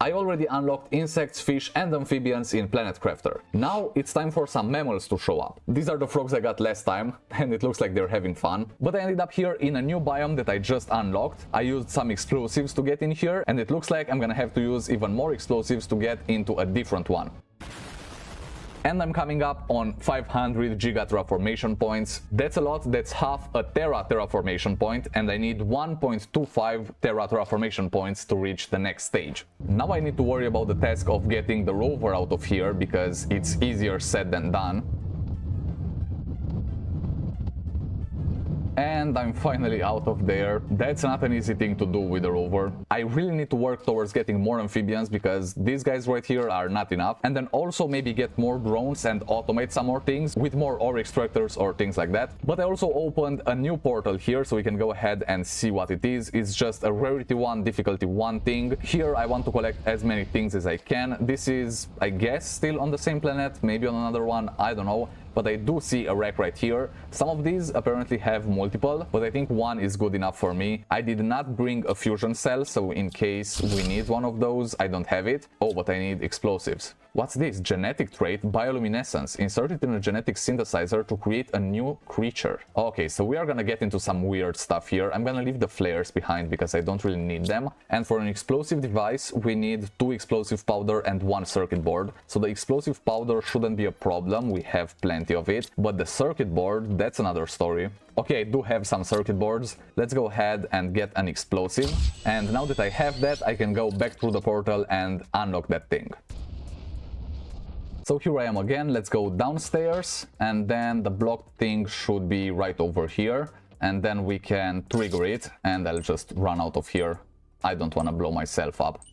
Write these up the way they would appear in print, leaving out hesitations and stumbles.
I already unlocked insects, fish and amphibians in Planet Crafter. Now it's time for some mammals to show up. These are the frogs I got last time and it looks like they're having fun. But I ended up here in a new biome that I just unlocked. I used some explosives to get in here and it looks like I'm gonna have to use even more explosives to get into a different one. And I'm coming up on 500 giga terraformation points. That's a lot, that's half a terraformation point, and I need 1.25 terraformation points to reach the next stage. Now I need to worry about the task of getting the rover out of here, because it's easier said than done. And I'm finally out of there. That's not an easy thing to do with a rover. I really need to work towards getting more amphibians because these guys right here are not enough. And then also maybe get more drones and automate some more things with more ore extractors or things like that. But I also opened a new portal here so we can go ahead and see what it is. It's just a rarity 1, difficulty 1 thing. Here I want to collect as many things as I can. This is, I guess, still on the same planet, maybe on another one, I don't know. But I do see a wreck right here. Some of these apparently have multiple, but I think one is good enough for me. I did not bring a fusion cell, so in case we need one of those, I don't have it. Oh, but I need explosives. What's this? Genetic trait, bioluminescence. Insert it in a genetic synthesizer to create a new creature. Okay, so we are gonna get into some weird stuff here. I'm gonna leave the flares behind because I don't really need them. And for an explosive device, we need 2 explosive powder and 1 circuit board. So the explosive powder shouldn't be a problem. We have plenty of it. But the circuit board, that's another story. Okay, I do have some circuit boards. Let's go ahead and get an explosive. And now that I have that, I can go back through the portal and unlock that thing. So here I am again, let's go downstairs, and then the blocked thing should be right over here, and then we can trigger it, and I'll just run out of here. I don't want to blow myself up.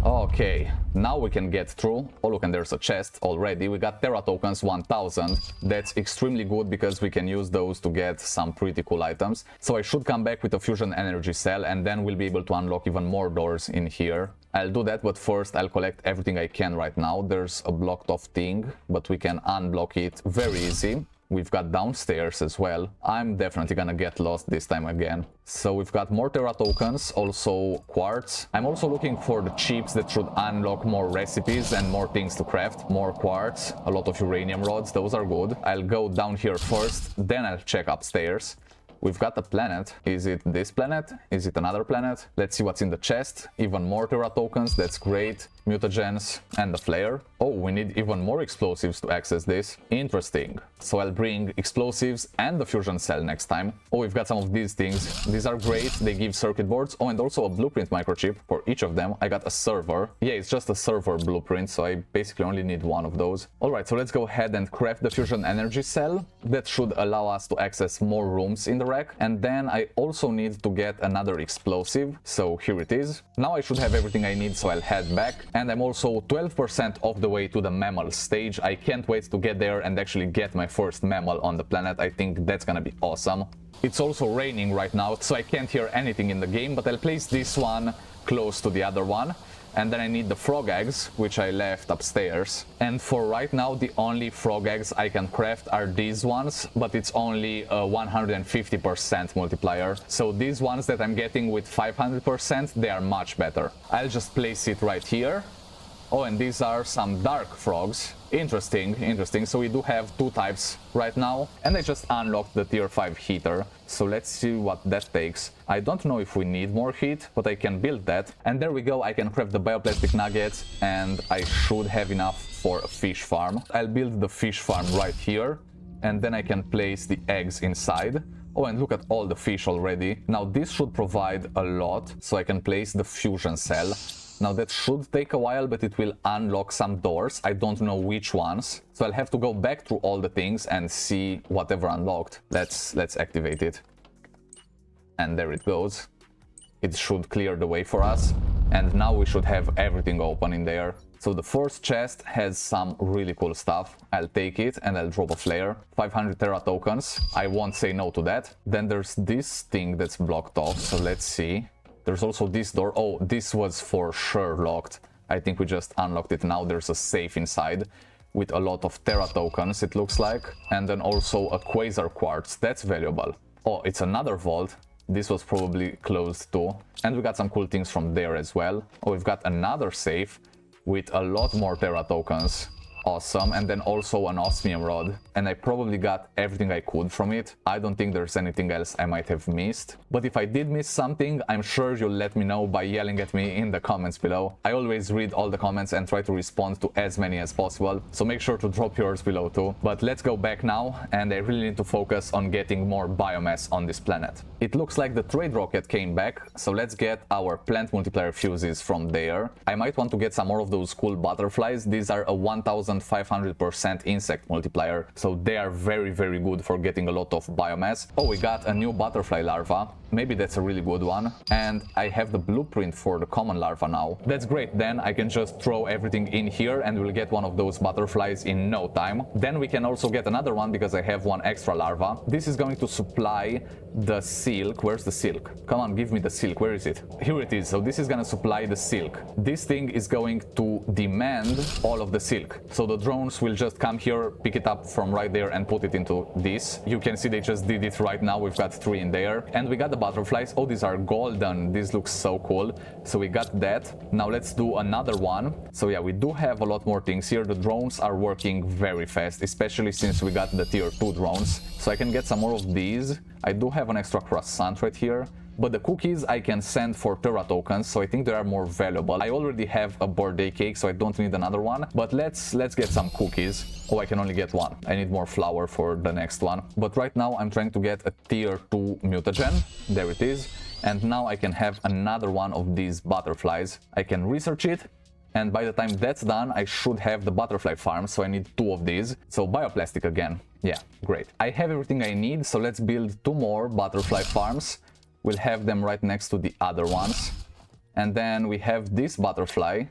Okay, now we can get through. Oh look, and there's a chest already. We got Terra tokens 1000. That's extremely good because we can use those to get some pretty cool items. So I should come back with a fusion energy cell and then we'll be able to unlock even more doors in here. I'll do that, but first I'll collect everything I can right now. There's a blocked off thing, but we can unblock it very easy. We've got downstairs as well. I'm definitely gonna get lost this time again. So we've got more Terra tokens, also quartz. I'm also looking for the chips that should unlock more recipes and more things to craft. More quartz, a lot of uranium rods, those are good. I'll go down here first, then I'll check upstairs. We've got a planet. Is it this planet? Is it another planet? Let's see what's in the chest. Even more Terra tokens, that's great. Mutagens and the flare. Oh, we need even more explosives to access this. Interesting. So I'll bring explosives and the fusion cell next time. Oh, we've got some of these things. These are great. They give circuit boards. Oh, and also a blueprint microchip for each of them. I got a server. Yeah, it's just a server blueprint, so I basically only need one of those. Alright, so let's go ahead and craft the fusion energy cell. That should allow us to access more rooms in the rack. And then I also need to get another explosive. So here it is. Now I should have everything I need, so I'll head back. And I'm also 12% of the way to the mammal stage. I can't wait to get there and actually get my first mammal on the planet. I think that's gonna be awesome. It's also raining right now, so I can't hear anything in the game, but I'll place this one close to the other one. And then I need the frog eggs, which I left upstairs. And for right now, the only frog eggs I can craft are these ones, but it's only a 150% multiplier. So these ones that I'm getting with 500%, they are much better. I'll just place it right here. Oh, and these are some dark frogs. Interesting, interesting. So we do have 2 types right now, and I just unlocked the tier 5 heater. So let's see what that takes. I don't know if we need more heat, but I can build that. And there we go, I can craft the bioplastic nuggets, and I should have enough for a fish farm. I'll build the fish farm right here, and then I can place the eggs inside. Oh, and look at all the fish already. Now this should provide a lot, so I can place the fusion cell. Now that should take a while, but it will unlock some doors. I don't know which ones. So I'll have to go back through all the things and see whatever unlocked. Let's activate it. And there it goes. It should clear the way for us. And now we should have everything open in there. So the first chest has some really cool stuff. I'll take it and I'll drop a flare. 500 Terra tokens. I won't say no to that. Then there's this thing that's blocked off. So let's see. There's also this door. Oh, this was for sure locked. I think we just unlocked it now. There's a safe inside with a lot of Terra tokens, it looks like. And then also a quasar quartz. That's valuable. Oh, it's another vault. This was probably closed too. And we got some cool things from there as well. Oh, we've got another safe with a lot more Terra tokens. Awesome. And then also an osmium rod, and I probably got everything I could from it. I don't think there's anything else I might have missed, but if I did miss something, I'm sure you'll let me know by yelling at me in the comments below. I always read all the comments and try to respond to as many as possible, so make sure to drop yours below too. But let's go back now, and I really need to focus on getting more biomass on this planet. It looks like the trade rocket came back, so let's get our plant multiplier fuses from there. I might want to get some more of those cool butterflies. These are a 1500% insect multiplier, so they are very good for getting a lot of biomass. Oh, we got a new butterfly larva. Maybe that's a really good one. And I have the blueprint for the common larva now. That's great. Then I can just throw everything in here and we'll get one of those butterflies in no time. Then we can also get another one because I have one extra larva. This is going to supply the silk. Where's the silk? Come on, give me the silk. Where is it? Here it is. So this is gonna supply the silk. This thing is going to demand all of the silk. So the drones will just come here, pick it up from right there and put it into this. You can see they just did it right now. We've got 3 in there. And we got the butterflies. Oh, these are golden. This looks so cool. So we got that. Now let's do another one. So yeah, we do have a lot more things here. The drones are working very fast, especially since we got the tier 2 drones. So I can get some more of these. I do have an extra croissant right here. But the cookies I can send for Terra tokens, so I think they are more valuable. I already have a birthday cake, so I don't need another one. But let's get some cookies. Oh, I can only get one. I need more flour for the next one. But right now I'm trying to get a tier 2 mutagen. There it is. And now I can have another one of these butterflies. I can research it. And by the time that's done, I should have the butterfly farm, so I need 2 of these. So bioplastic again. Yeah, great. I have everything I need, so let's build 2 more butterfly farms. We'll have them right next to the other ones. And then we have this butterfly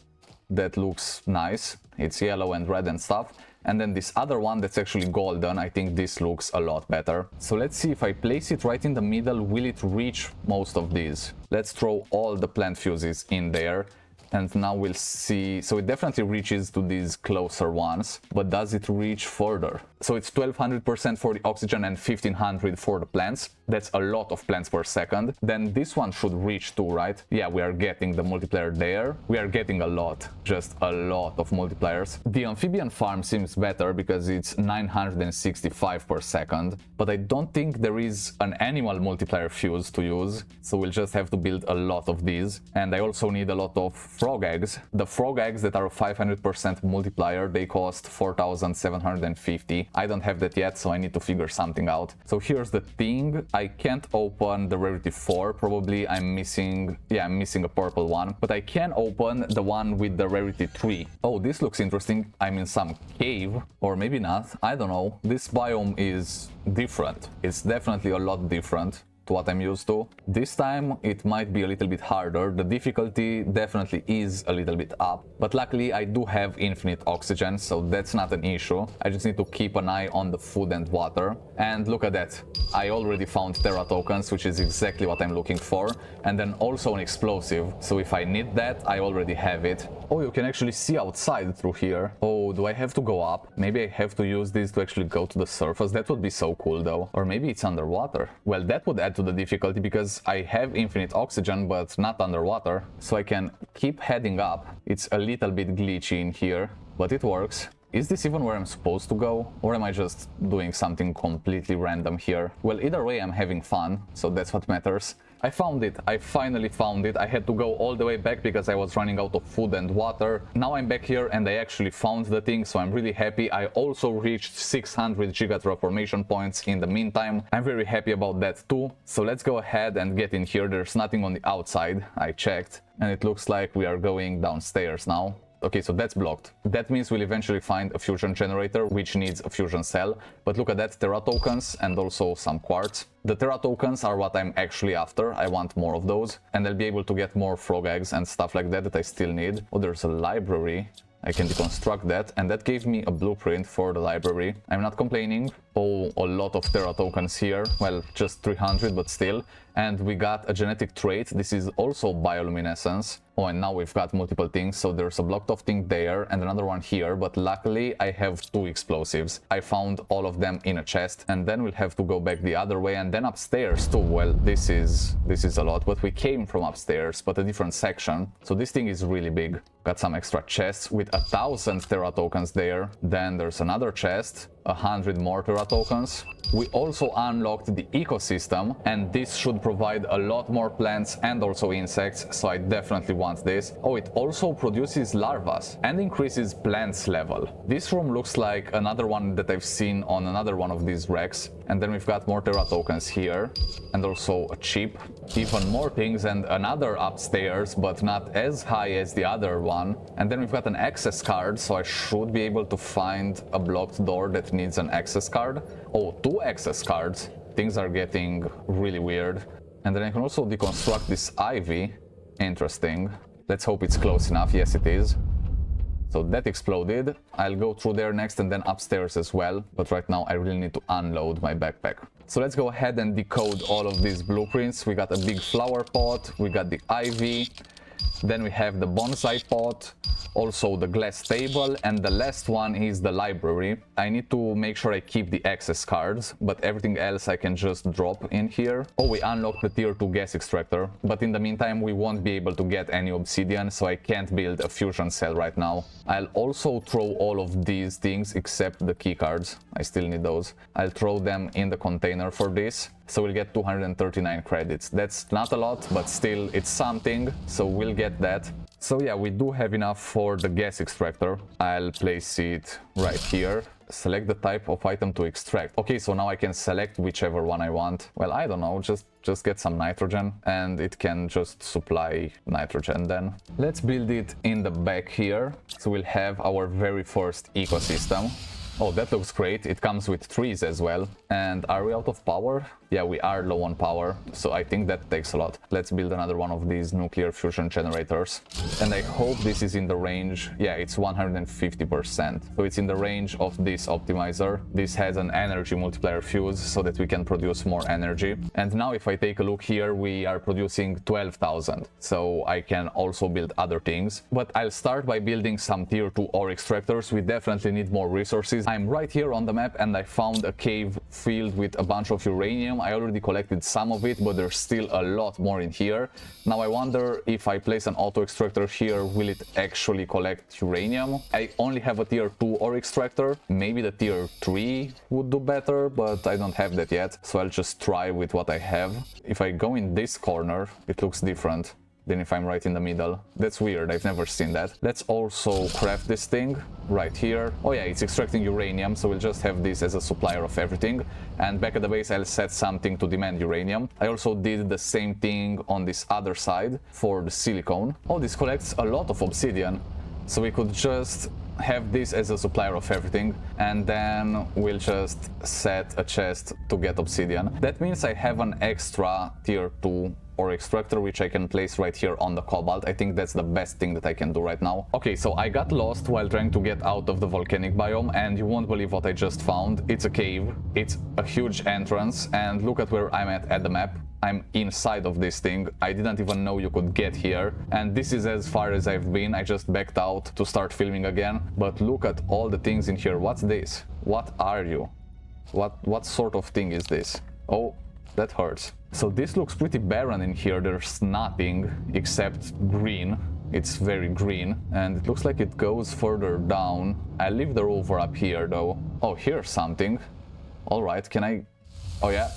that looks nice. It's yellow and red and stuff. And then this other one that's actually golden. I think this looks a lot better. So let's see, if I place it right in the middle, will it reach most of these? Let's throw all the plant fuses in there. And now we'll see. So it definitely reaches to these closer ones, but does it reach further? So it's 1200% for the oxygen and 1500 for the plants. That's a lot of plants per second. Then this one should reach too, right? Yeah, we are getting the multiplier there. We are getting a lot, just a lot of multipliers. The amphibian farm seems better because it's 965 per second, but I don't think there is an animal multiplier fuse to use. So we'll just have to build a lot of these. And I also need a lot of frog eggs. The frog eggs that are a 500% multiplier, they cost 4,750. I don't have that yet, so I need to figure something out. So here's the thing. I can't open the rarity 4. Probably I'm missing a purple one, but I can open the one with the rarity 3. Oh, this looks interesting. I'm in some cave, or maybe not. I don't know. This biome is different. It's definitely a lot different to what I'm used to. This time it might be a little bit harder. The difficulty definitely is a little bit up, but luckily I do have infinite oxygen, so that's not an issue. I just need to keep an eye on the food and water. And look at that, I already found Terra tokens, which is exactly what I'm looking for, and then also an explosive, so if I need that, I already have it. Oh, you can actually see outside through here. Oh, do I have to go up? Maybe I have to use this to actually go to the surface. That would be so cool though. Or maybe it's underwater. Well, that would add to the difficulty because I have infinite oxygen but not underwater, so I can keep heading up. It's a little bit glitchy in here, but it works. Is this even where I'm supposed to go? Or am I just doing something completely random here? Well, either way I'm having fun, so that's what matters. I found it. I finally found it. I had to go all the way back because I was running out of food and water. Now I'm back here and I actually found the thing, so I'm really happy. I also reached 600 gigaterraformation points in the meantime. I'm very happy about that too. So let's go ahead and get in here. There's nothing on the outside. I checked and it looks like we are going downstairs now. Okay, so that's blocked. That means we'll eventually find a fusion generator, which needs a fusion cell. But look at that, Terra tokens and also some quartz. The Terra tokens are what I'm actually after. I want more of those. And I'll be able to get more frog eggs and stuff like that I still need. Oh, there's a library. I can deconstruct that, and that gave me a blueprint for the library. I'm not complaining. Oh, a lot of Terra tokens here. Well, just 300, but still. And we got a genetic trait. This is also bioluminescence. Oh, and now we've got multiple things. So there's a blocked off thing there and another one here. But luckily, I have 2 explosives. I found all of them in a chest. And then we'll have to go back the other way. And then upstairs too. Well, this is a lot. But we came from upstairs, but a different section. So this thing is really big. Got some extra chests with 1,000 Terra tokens there. Then there's another chest. 100 more Terra tokens. We also unlocked the ecosystem, and this should provide a lot more plants and also insects, so I definitely want this. Oh, it also produces larvas and increases plants level. This room looks like another one that I've seen on another one of these wrecks. And then we've got more Terra tokens here, and also a chip, even more things, and another upstairs, but not as high as the other one. And then we've got an access card, so I should be able to find a blocked door that needs an access card. Oh, 2 access cards. Things are getting really weird. And then I can also deconstruct this ivy. Interesting. Let's hope it's close enough. Yes, it is. So that exploded. I'll go through there next and then upstairs as well. But right now I really need to unload my backpack. So let's go ahead and decode all of these blueprints. We got a big flower pot. We got the ivy. Then we have the bonsai pot, also the glass table, and the last one is the library. I need to make sure I keep the access cards, but everything else I can just drop in here. Oh, we unlocked the tier 2 gas extractor, but in the meantime we won't be able to get any obsidian, so I can't build a fusion cell right now. I'll also throw all of these things except the key cards. I still need those. I'll throw them in the container for this. So we'll get 239 credits. That's not a lot, but still it's something, so we'll get that. So yeah, we do have enough for the gas extractor. I'll place it right here. Select the type of item to extract. Okay, so now I can select whichever one I want. Well, I don't know, just get some nitrogen and it can just supply nitrogen then. Let's build it in the back here. So we'll have our very first ecosystem. Oh, that looks great. It comes with trees as well. And are we out of power? Yeah, we are low on power, so I think that takes a lot. Let's build another one of these nuclear fusion generators. And I hope this is in the range. Yeah, it's 150%. So it's in the range of this optimizer. This has an energy multiplier fuse so that we can produce more energy. And now if I take a look here, we are producing 12,000. So I can also build other things. But I'll start by building some tier 2 ore extractors. We definitely need more resources. I'm right here on the map and I found a cave filled with a bunch of uranium. I already collected some of it, but there's still a lot more in here. Now I wonder if I place an auto extractor here, will it actually collect uranium? I only have a tier 2 ore extractor. Maybe the tier 3 would do better, but I don't have that yet. So I'll just try with what I have. If I go in this corner, it looks different than if I'm right in the middle. That's weird, I've never seen that. Let's also craft this thing right here. Oh yeah, it's extracting uranium, so we'll just have this as a supplier of everything. And back at the base I'll set something to demand uranium. I also did the same thing on this other side for the silicone. Oh, this collects a lot of obsidian, so we could just have this as a supplier of everything, and then we'll just set a chest to get obsidian. That means I have an extra tier 2 ore extractor which I can place right here on the cobalt. I think that's the best thing that I can do right now. Okay, so I got lost while trying to get out of the volcanic biome, and you won't believe what I just found. It's a cave, it's a huge entrance, and look at where I'm at the map. I'm inside of this thing. I didn't even know you could get here, and this is as far as I've been. I just backed out to start filming again, but look at all the things in here. What's this? What are you? What sort of thing is this? Oh, that hurts. So this looks pretty barren in here. There's nothing except green. It's very green, and it looks like it goes further down. I leave the rover up here though. Oh, here's something. All right, can I... Oh yeah,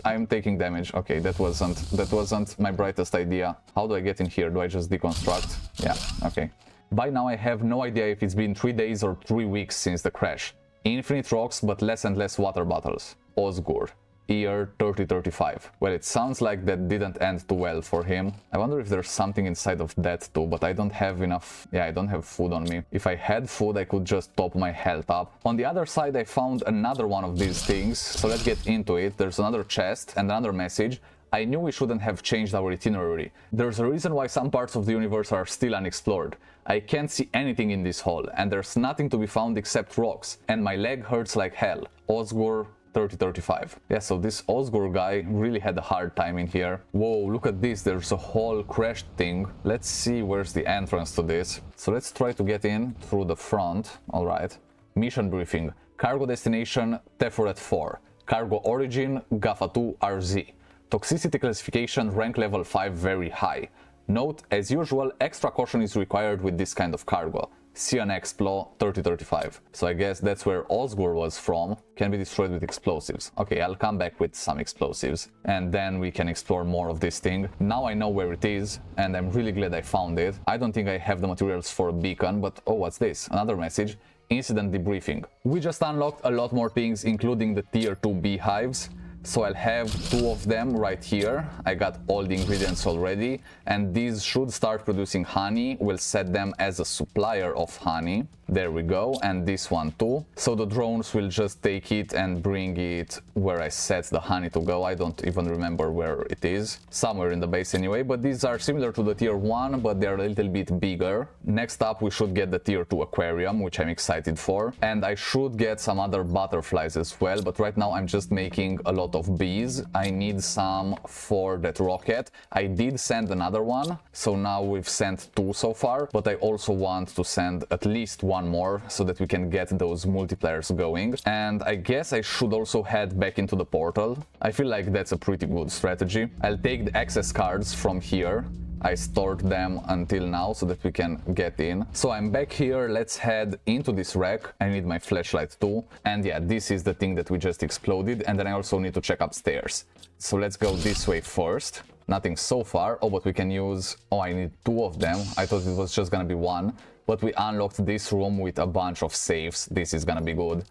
I'm taking damage. Okay, that wasn't my brightest idea. How do I get in here? Do I just deconstruct? Yeah, okay. By now I have no idea if it's been 3 days or 3 weeks since the crash. Infinite rocks, but less and less water bottles. Osgur. Year 3035. Well, it sounds like that didn't end too well for him. I wonder if there's something inside of that too, but I don't have enough. Yeah, I don't have food on me. If I had food, I could just top my health up. On the other side, I found another one of these things, so let's get into it. There's another chest and another message. I knew we shouldn't have changed our itinerary. There's a reason why some parts of the universe are still unexplored. I can't see anything in this hole, and there's nothing to be found except rocks, and my leg hurts like hell. Osgur 3035. Yeah, so this Osgur guy really had a hard time in here. Whoa, look at this, there's a whole crashed thing. Let's see where's the entrance to this. So let's try to get in through the front. Alright. Mission briefing. Cargo destination Tefuret 4. Cargo origin Gafa 2 RZ. Toxicity classification rank level 5 very high. Note, as usual, extra caution is required with this kind of cargo. Explo 3035. So I guess that's where Osgur was from. Can be destroyed with explosives. Okay, I'll come back with some explosives and then we can explore more of this thing. Now I know where it is and I'm really glad I found it. I don't think I have the materials for a beacon, but oh, what's this? Another message. Incident debriefing. We just unlocked a lot more things, including the tier 2 beehives. So I'll have 2 of them right here. I got all the ingredients already, and these should start producing honey. We'll set them as a supplier of honey. There we go, and this one too. So the drones will just take it and bring it where I set the honey to go. I don't even remember where it is. Somewhere in the base anyway, but these are similar to the tier 1, but they're a little bit bigger. Next up, we should get the tier 2 aquarium, which I'm excited for. And I should get some other butterflies as well, but right now I'm just making a lot of bees. I need some for that rocket. I did send another one, so now we've sent 2 so far, but I also want to send at least 1 more so that we can get those multipliers going. And I guess I should also head back into the portal. I feel like that's a pretty good strategy. I'll take the access cards from here. I stored them until now so that we can get in. So I'm back here, let's head into this wreck. I need my flashlight too. And yeah, this is the thing that we just exploded, and then I also need to check upstairs. So let's go this way first. Nothing so far. Oh, but we can use... Oh, I need 2 of them. I thought it was just gonna be 1. But we unlocked this room with a bunch of safes. This is gonna be good.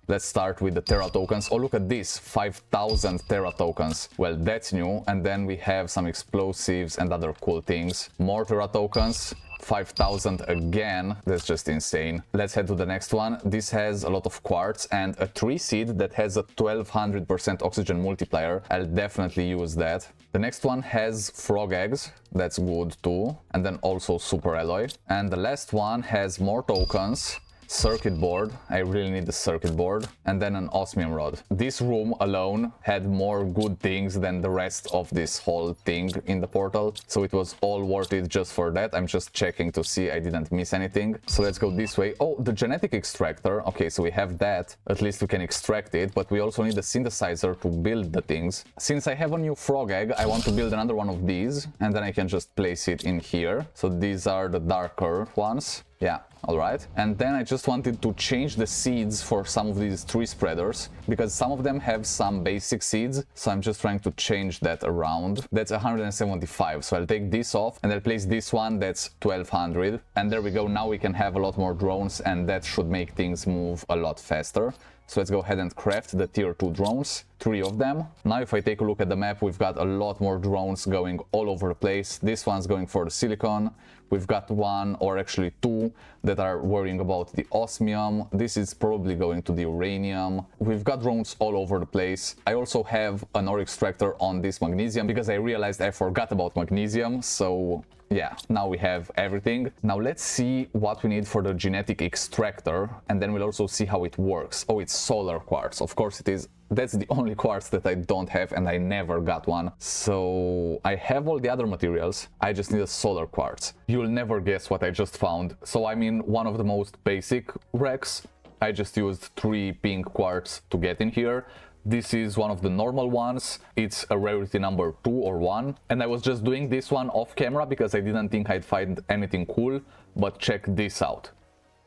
Let's start with the Terra tokens. Oh, look at this, 5,000 Terra tokens. Well, that's new. And then we have some explosives and other cool things. More Terra tokens, 5,000 again. That's just insane. Let's head to the next one. This has a lot of quartz and a tree seed that has a 1200% oxygen multiplier. I'll definitely use that. The next one has frog eggs. That's good too. And then also super alloy. And the last one has more tokens. Circuit board. I really need the circuit board. And then an osmium rod. This room alone had more good things than the rest of this whole thing in the portal. So it was all worth it just for that. I'm just checking to see I didn't miss anything. So let's go this way. Oh, the genetic extractor. Okay, so we have that. At least we can extract it. But we also need a synthesizer to build the things. Since I have a new frog egg, I want to build another one of these. And then I can just place it in here. So these are the darker ones. Yeah, alright. And then I just wanted to change the seeds for some of these tree spreaders, because some of them have some basic seeds, so I'm just trying to change that around. That's 175, so I'll take this off and I'll place this one, that's 1200. And there we go, now we can have a lot more drones and that should make things move a lot faster. So let's go ahead and craft the tier 2 drones, 3 of them. Now if I take a look at the map, we've got a lot more drones going all over the place. This one's going for the silicon. We've got 1 or actually 2 that are worrying about the osmium. This is probably going to the uranium. We've got drones all over the place. I also have an ore extractor on this magnesium because I realized I forgot about magnesium. So yeah, now we have everything. Now let's see what we need for the genetic extractor, and then we'll also see how it works. Oh, it's solar quartz. Of course it is. That's the only quartz that I don't have, and I never got one. So I have all the other materials. I just need a solar quartz. You'll never guess what I just found. So I'm in one of the most basic wrecks. I just used 3 pink quartz to get in here. This is one of the normal ones. It's a rarity number 2 or 1. And I was just doing this one off camera because I didn't think I'd find anything cool. But check this out.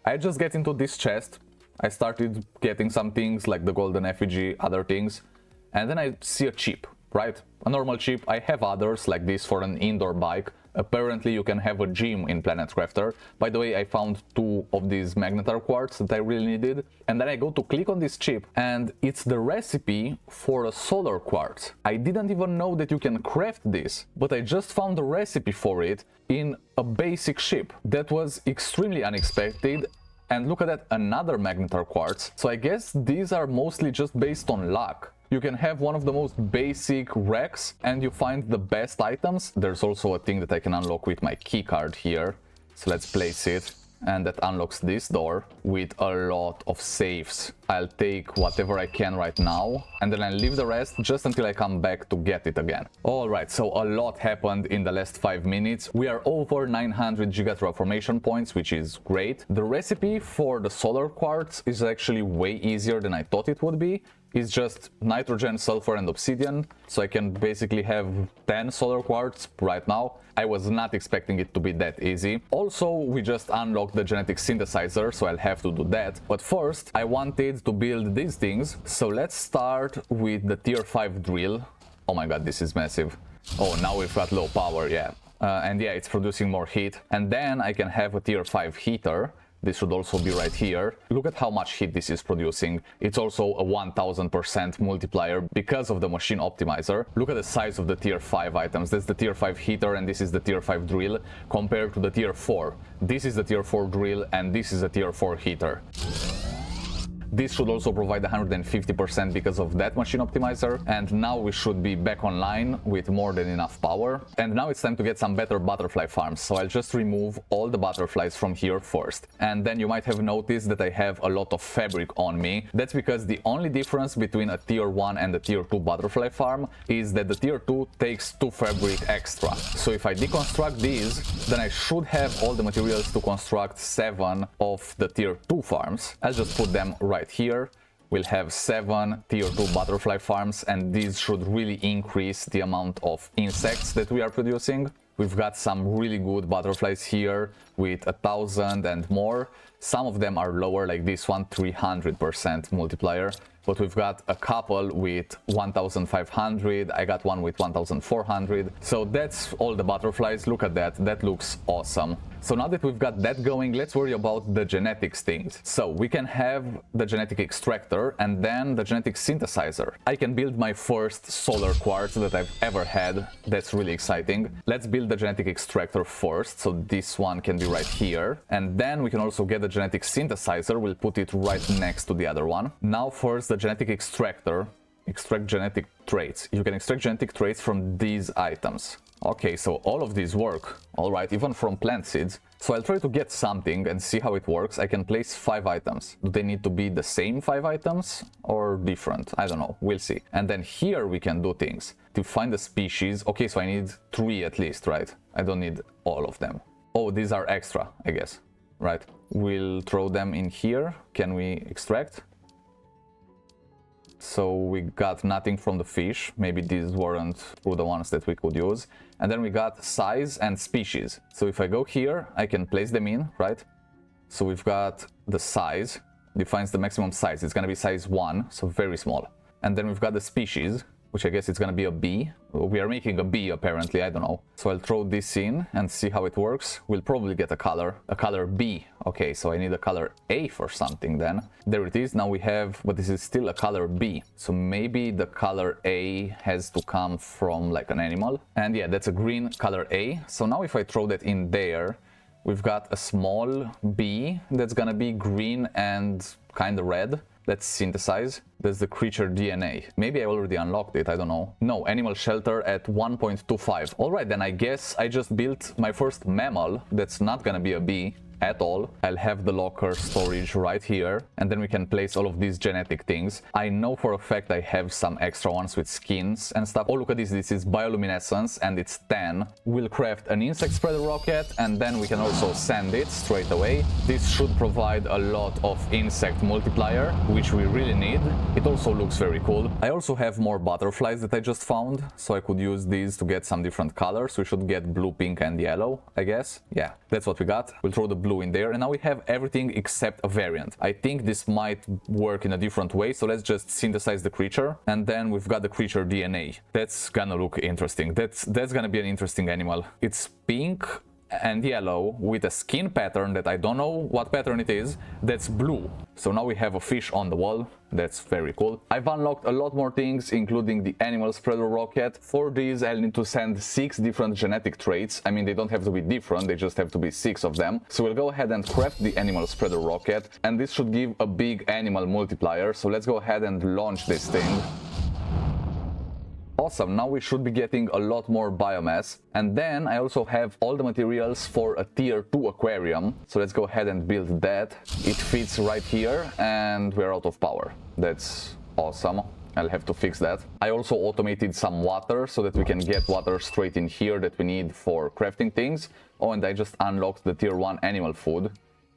I just get into this chest. I started getting some things like the golden effigy, other things. And then I see a chip, right? A normal chip. I have others like this for an indoor bike. Apparently you can have a gym in Planet Crafter. By the way, I found 2 of these magnetar quartz that I really needed. And then I go to click on this chip and it's the recipe for a solar quartz. I didn't even know that you can craft this, but I just found the recipe for it in a basic ship. That was extremely unexpected. And look at that, another magnetar quartz. So I guess these are mostly just based on luck. you can have one of the most basic wrecks and you find the best items. There's also a thing that I can unlock with my keycard here. So let's place it. And that unlocks this door with a lot of safes. I'll take whatever I can right now, and then I'll leave the rest just until I come back to get it again. Alright, so a lot happened in the last 5 minutes. We are over 900 gigaterraformation points, which is great. The recipe for the solar quartz is actually way easier than I thought it would be. It's just nitrogen, sulfur and obsidian, so I can basically have 10 solar quartz right now. I was not expecting it to be that easy. Also, we just unlocked the genetic synthesizer, so I'll have to do that. But first, I wanted to build these things, so let's start with the tier 5 drill. Oh my god, this is massive. Oh, now we've got low power, yeah. And yeah, it's producing more heat. And then I can have a tier 5 heater. This should also be right here. Look at how much heat this is producing. It's also a 1000% multiplier because of the machine optimizer. Look at the size of the tier 5 items. That's the tier 5 heater and this is the tier 5 drill compared to the tier 4. This is the tier 4 drill and this is a tier 4 heater. This should also provide 150% because of that machine optimizer. And now we should be back online with more than enough power. And now it's time to get some better butterfly farms. So I'll just remove all the butterflies from here first. And then you might have noticed that I have a lot of fabric on me. That's because the only difference between a tier 1 and a tier 2 butterfly farm is that the tier 2 takes 2 fabric extra. So if I deconstruct these, then I should have all the materials to construct 7 of the tier 2 farms. I'll just put them right here. We'll have 7 tier 2 butterfly farms and these should really increase the amount of insects that we are producing. We've got some really good butterflies here with 1000 and more. Some of them are lower, like this one, 300% multiplier. But we've got a couple with 1500, I got one with 1400. So that's all the butterflies. Look at that, that looks awesome. So now that we've got that going, let's worry about the genetics things. So we can have the genetic extractor and then the genetic synthesizer. I can build my first solar quartz that I've ever had. That's really exciting. Let's build the genetic extractor first. So this one can be right here. And then we can also get the genetic synthesizer. We'll put it right next to the other one. Now first, the genetic extractor. Extract genetic traits. You can extract genetic traits from these items. Okay, so all of these work. Alright, even from plant seeds. So I'll try to get something and see how it works. I can place 5 items. Do they need to be the same 5 items or different? I don't know. We'll see. And then here we can do things. To find the species. Okay, so I need 3 at least, right? I don't need all of them. Oh, these are extra, I guess. Right. We'll throw them in here. Can we extract? So we got nothing from the fish. Maybe these weren't the ones that we could use. And then we got size and species. So if I go here, I can place them in, right? So we've got the size, defines the maximum size. It's going to be size 1, so very small. And then we've got the species, which I guess it's going to be a bee. We are making a bee apparently, I don't know. So I'll throw this in and see how it works. We'll probably get a color B. Okay, so I need a color A for something then. There it is, now we have, but this is still a color B. So maybe the color A has to come from like an animal. And yeah, that's a green color A. So now if I throw that in there, we've got a small B that's gonna be green and kind of red. Let's synthesize. That's the creature DNA. Maybe I already unlocked it, I don't know. No, animal shelter at 1.25. Alright, then I guess I just built my first mammal. That's not gonna be a bee at all. I'll have the locker storage right here, and then we can place all of these genetic things. I know for a fact I have some extra ones with skins and stuff. Oh, look at this. This is bioluminescence and it's 10. We'll craft an insect spreader rocket and then we can also send it straight away. This should provide a lot of insect multiplier, which we really need. It also looks very cool. I also have more butterflies that I just found, so I could use these to get some different colors. We should get blue, pink and yellow, I guess. Yeah, that's what we got. We'll throw the blue in there and now we have everything except a variant. I think this might work in a different way, so let's just synthesize the creature and then we've got the creature DNA. That's gonna look interesting. That's gonna be an interesting animal. It's pink and yellow with a skin pattern that I don't know what pattern it is, that's blue. So now we have a fish on the wall. That's very cool. I've unlocked a lot more things, including the animal spreader rocket. For these, I'll need to send 6 different genetic traits. I mean, they don't have to be different, they just have to be 6 of them. So we'll go ahead and craft the animal spreader rocket, and this should give a big animal multiplier. So let's go ahead and launch this thing. Awesome, now we should be getting a lot more biomass. And then I also have all the materials for a tier 2 aquarium. So let's go ahead and build that. It fits right here and we're out of power. That's awesome. I'll have to fix that. I also automated some water so that we can get water straight in here that we need for crafting things. Oh, and I just unlocked the tier 1 animal food.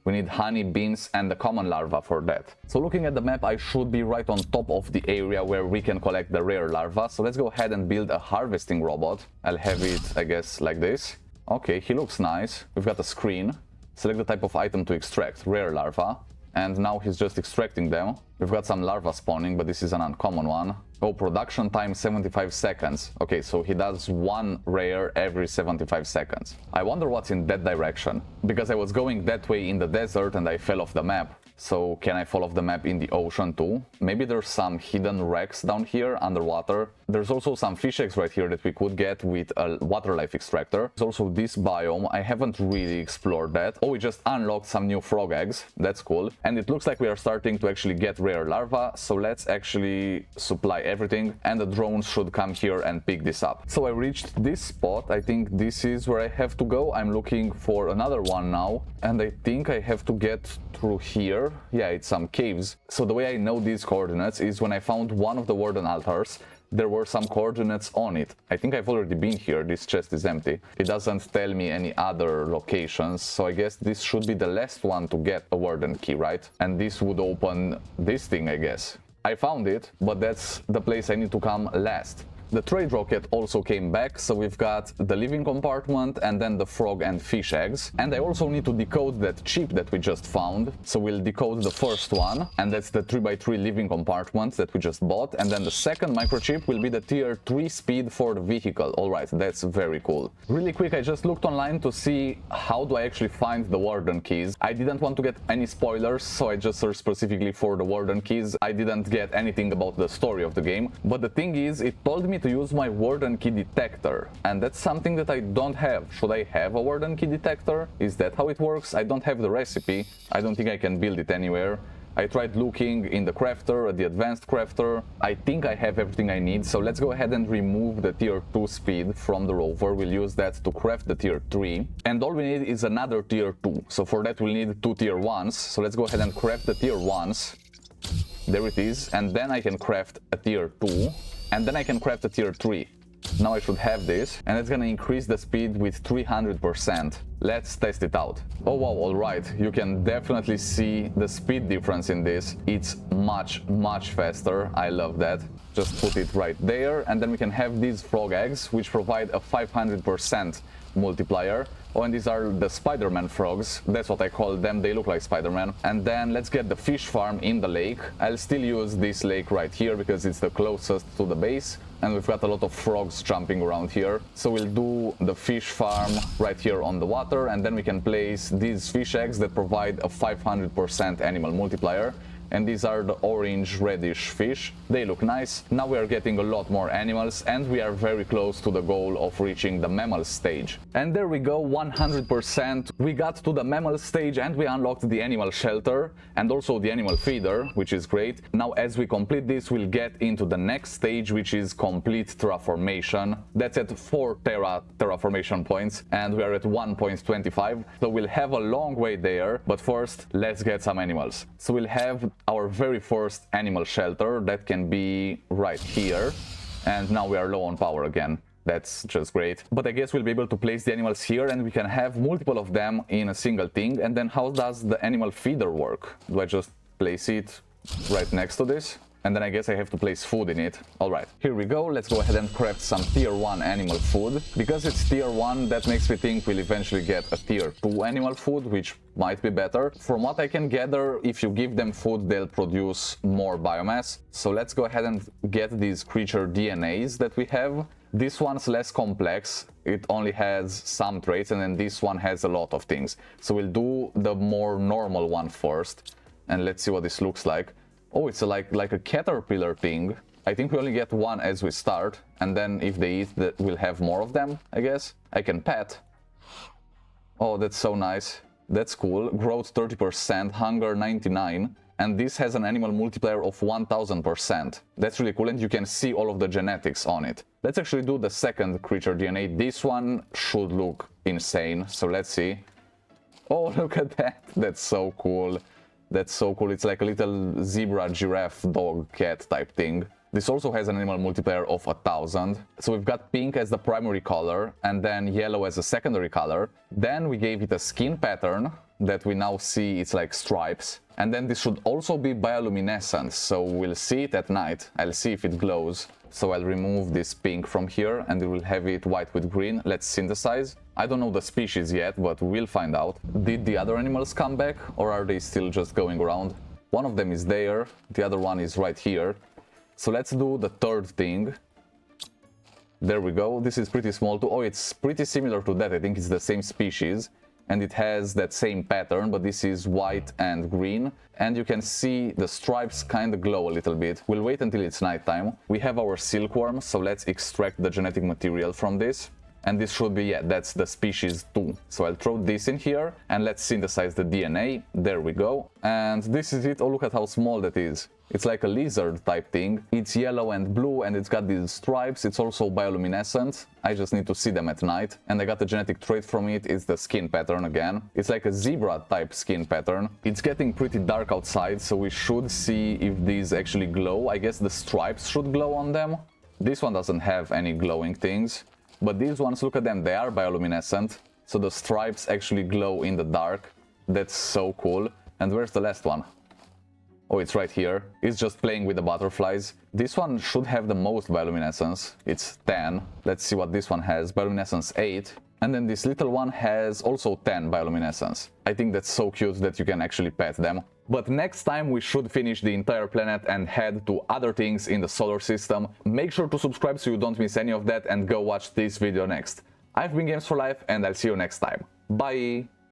We need honey, beans, and the common larva for that. So looking at the map, I should be right on top of the area where we can collect the rare larva. So let's go ahead and build a harvesting robot. I'll have it, I guess, like this. Okay, he looks nice. We've got a screen. Select the type of item to extract, rare larva. And now he's just extracting them. We've got some larva spawning, but this is an uncommon one. Oh, production time 75 seconds. Okay, so he does one rare every 75 seconds. I wonder what's in that direction, because I was going that way in the desert and I fell off the map. So can I fall off the map in the ocean too? Maybe there's some hidden wrecks down here underwater. There's also some fish eggs right here that we could get with a water life extractor. There's also this biome. I haven't really explored that. Oh, we just unlocked some new frog eggs. That's cool. And it looks like we are starting to actually get rare larva. So let's actually supply everything and the drones should come here and pick this up. So I reached this spot. I think this is where I have to go. I'm looking for another one now. And I think I have to get through here. Yeah, it's some caves. So the way I know these coordinates is when I found one of the warden altars, there were some coordinates on it. I think I've already been here. This chest is empty. It doesn't tell me any other locations, so I guess this should be the last one to get a warden key, right? And this would open this thing, I guess. I found it, but that's the place I need to come last. The trade rocket also came back, so we've got the living compartment and then the frog and fish eggs. And I also need to decode that chip that we just found. So we'll decode the first one, and that's the 3x3 living compartment that we just bought. And then the second microchip will be the tier 3 speed for the vehicle. Alright, that's very cool. Really quick, I just looked online to see how do I actually find the warden keys. I didn't want to get any spoilers, so I just searched specifically for the warden keys. I didn't get anything about the story of the game. But the thing is, it told me to use my warden key detector, and that's something that I don't have. Should I have a warden key detector? Is that how it works? I don't have the recipe. I don't think I can build it anywhere. I tried looking in the crafter, at the advanced crafter. I think I have everything I need, so let's go ahead and remove the tier 2 speed from the rover. We'll use that to craft the tier 3. And all we need is another tier 2. So for that we'll need 2 tier 1s. So let's go ahead and craft the tier 1s. There it is. And then I can craft a tier 2. And then I can craft a tier 3. Now I should have this, and it's gonna increase the speed with 300%. Let's test it out. Oh wow, alright, you can definitely see the speed difference in this. It's much faster. I love that. Just put it right there, and then we can have these frog eggs, which provide a 500% multiplier. Oh, and these are the Spider-Man frogs. That's what I call them. They look like Spider-Man. And then let's get the fish farm in the lake. I'll still use this lake right here because it's the closest to the base. And we've got a lot of frogs jumping around here. So we'll do the fish farm right here on the water. And then we can place these fish eggs that provide a 500% animal multiplier. And these are the orange reddish fish. They look nice. Now we are getting a lot more animals and we are very close to the goal of reaching the Mammals stage. And there we go, 100%. We got to the Mammals stage and we unlocked the animal shelter and also the animal feeder, which is great. Now as we complete this, we'll get into the next stage, which is complete terraformation. That's at 4 terraformation points and we are at 1.25. So we'll have a long way there, but first let's get some animals. So we'll have our very first animal shelter that can be right here, and now we are low on power again. That's just great. But I guess we'll be able to place the animals here and we can have multiple of them in a single thing. And then how does the animal feeder work? Do I just place it right next to this? And then I guess I have to place food in it. Alright, here we go. Let's go ahead and craft some tier 1 animal food. Because it's tier 1, that makes me think we'll eventually get a tier 2 animal food, which might be better. From what I can gather, if you give them food, they'll produce more biomass. So let's go ahead and get these creature DNAs that we have. This one's less complex. It only has some traits, and then this one has a lot of things. So we'll do the more normal one first. And let's see what this looks like. Oh, it's like a caterpillar thing. I think we only get one as we start, and then if they eat, that we'll have more of them, I guess. I can pet. Oh, that's so nice. That's cool. Growth 30%, hunger 99. and this has an animal multiplier of 1000%. That's really cool, and you can see all of the genetics on it. Let's actually do the second creature DNA. This one should look insane, so let's see. Oh, look at that. That's so cool. That's so cool. It's like a little zebra, giraffe, dog, cat type thing. This also has an animal multiplier of 1000. So we've got pink as the primary color and then yellow as a secondary color. Then we gave it a skin pattern that we now see it's like stripes. And then this should also be bioluminescent. So we'll see it at night. I'll see if it glows. So I'll remove this pink from here and we will have it white with green. Let's synthesize. I don't know the species yet, but we'll find out. Did the other animals come back or are they still just going around? One of them is there. The other one is right here. So let's do the third thing. There we go. This is pretty small too. Oh, it's pretty similar to that. I think it's the same species. And it has that same pattern, but this is white and green. And you can see the stripes kind of glow a little bit. We'll wait until it's nighttime. We have our silkworm, so let's extract the genetic material from this. And this should be, yeah, that's the species 2. So I'll throw this in here and let's synthesize the DNA. There we go. And this is it. Oh, look at how small that is. It's like a lizard type thing. It's yellow and blue and it's got these stripes. It's also bioluminescent. I just need to see them at night. And I got the genetic trait from it. It's the skin pattern again. It's like a zebra type skin pattern. It's getting pretty dark outside, so we should see if these actually glow. I guess the stripes should glow on them. This one doesn't have any glowing things. But these ones, look at them, they are bioluminescent. So the stripes actually glow in the dark. That's so cool. And where's the last one? Oh, it's right here. It's just playing with the butterflies. This one should have the most bioluminescence. It's 10. Let's see what this one has. Bioluminescence 8. And then this little one has also 10 bioluminescence. I think that's so cute that you can actually pet them. But next time we should finish the entire planet and head to other things in the solar system. Make sure to subscribe so you don't miss any of that and go watch this video next. I've been Games for Life and I'll see you next time. Bye!